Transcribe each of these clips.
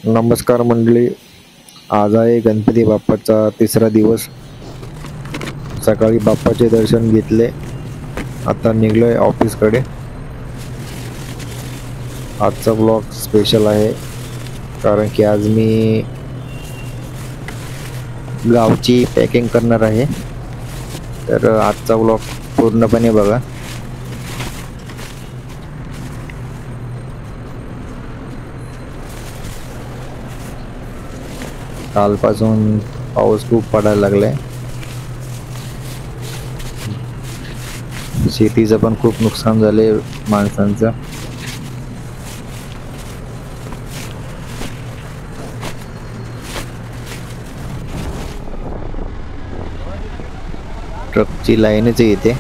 नमस्कार मंडळी. आज आहे गणपती बाप्पाचा तिसरा दिवस. सकाळी बाप्पाचे दर्शन घेतले. आता निघलोय ऑफिसकडे. आजचा ब्लॉग स्पेशल आहे कारण की आज मी गावची पॅकिंग करणार आहे. तर आजचा ब्लॉग पूर्णपणे बघा. कालपासून पाऊस खूप पडायला लागलाय. शेतीचं पण खूप नुकसान झाले माणसांचं. ट्रकची लाईनच येते.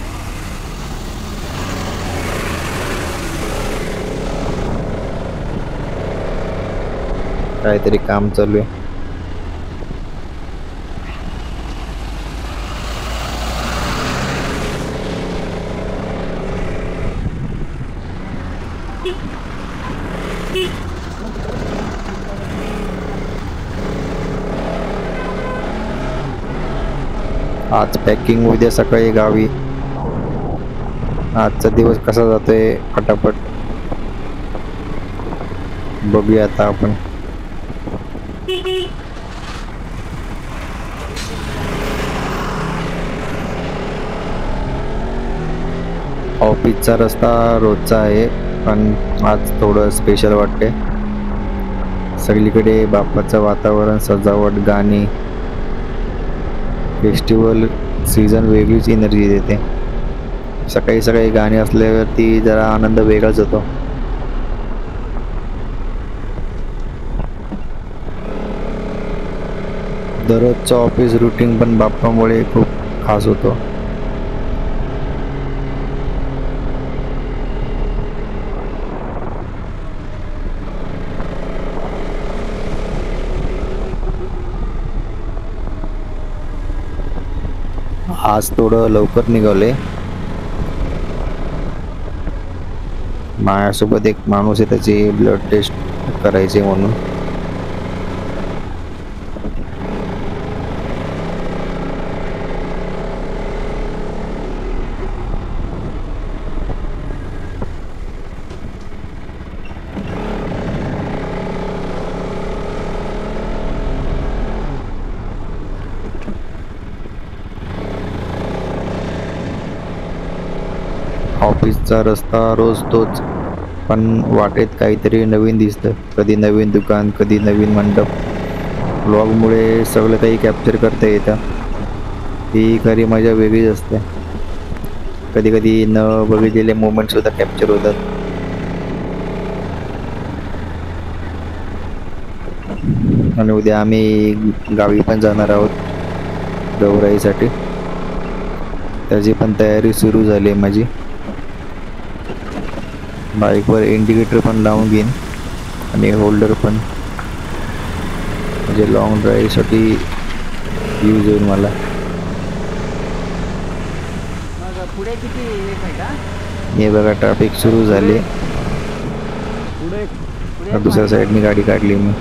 काहीतरी काम चालू आहे. आज पॅकिंग, उद्या सकाळी गावी. आजचा दिवस कसा जातोय फटाफट बघूया आता आपण. ऑफिसचा रस्ता रोजचा आहे पण आज थोडं स्पेशल वाटते. सगळीकडे बाप्पाचं वातावरण, सजावट, गाणी. फेस्टिवल सीझन वेगळीच एनर्जी देते. सकाळी सकाळी गाणी असल्यावरती जरा आनंद वेगळाच होतो. दररोजचं ऑफिस रुटीन पण बाप्पामुळे खूप खास होतो. आज थोडं लवकर निघाले. माझ्यासोबत एक माणूस आहे, त्याची ब्लड टेस्ट करायची म्हणून. ऑफिसचा रस्ता रोज तोच, पण वाटेत काहीतरी नवीन दिसतं. कधी नवीन दुकान, कधी नवीन मंडप. व्लॉगमुळे सगळं काही कॅप्चर करता येतं. ही खरी मजा वेगळीच असते. कधी कधी न बघितलेले मोमेंट सुद्धा कॅप्चर होतात. आणि उद्या आम्ही गावी पण जाणार आहोत गौराईसाठी. त्याची पण तयारी सुरू झाली आहे माझी. बाईकवर इंडिकेटर पण लावून घेईन आणि होल्डर पण, म्हणजे लॉंग ड्राईव्हसाठी यूज होईल मला. हे बघा, ट्रॅफिक सुरू झाली. दुसऱ्या साईडनी गाडी काढली मी.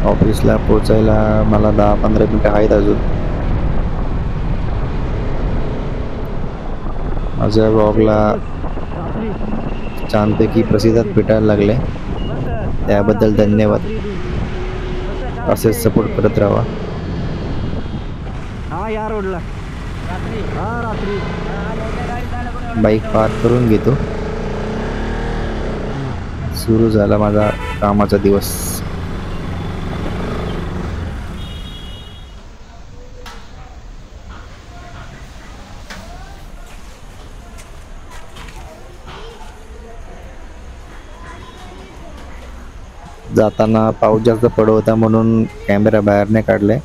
ऑफिसला पोचायला मला 10-15 मिनटं आहेत अजून. माझ्या ब्लॉगला छानपैकी प्रतिसाद भेटायला लागले, त्याबद्दल धन्यवाद. असेच सपोर्ट करत राहा. बाईक पार्क करून घेतो. सुरू झाला माझा कामाचा दिवस. जाताना पाऊस जास्त पडत होता म्हणून कॅमेरा बाहेर नाही काढलाय.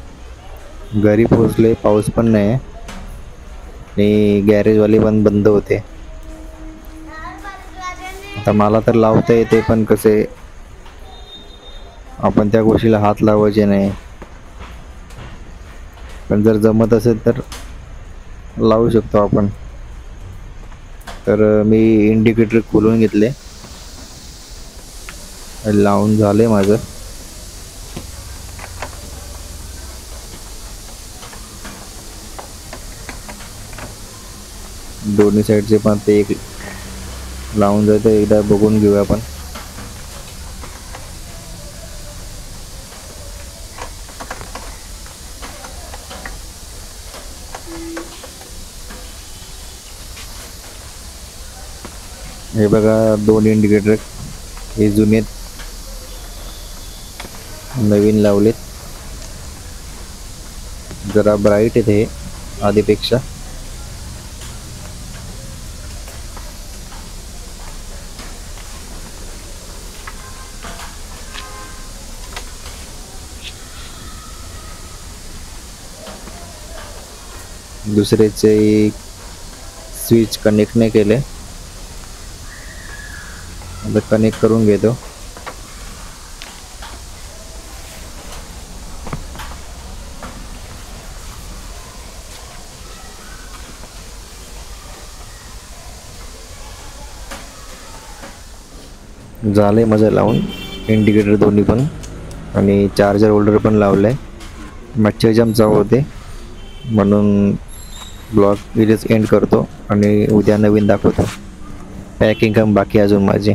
घरी पोहोचले, पाऊस पण नाही आहे आणि गॅरेजवाले पण बंद होते. आता मला तर लावता येते, पण कसे आपण त्या गोष्टीला हात लावायचे नाही. पण जर जमत असेल तर लावू शकतो आपण. तर मी इंडिकेटर खोलून घेतले, लावून झाले माझं. दोन्ही साईडचे पण ते एक लावून जातं, एकदा बघून घेऊया आपण. हे बघा, 2 इंडिकेटर हे जुने नवीन लावलेत. जरा ब्राईट आहेत हे आधीपेक्षा. दुसरेचे स्विच कनेक्ट नाही केले, आता कनेक्ट करून घेतो. झालंय माझं लावून इंडिकेटर दोन्ही पण, आणि चार्जर होल्डर पण लावलंय. मच्छर जाम चाव होते म्हणून ब्लॉग इथेच एंड करतो आणि उद्या नवीन दाखवतो. पॅकिंग काम बाकी अजून माझी.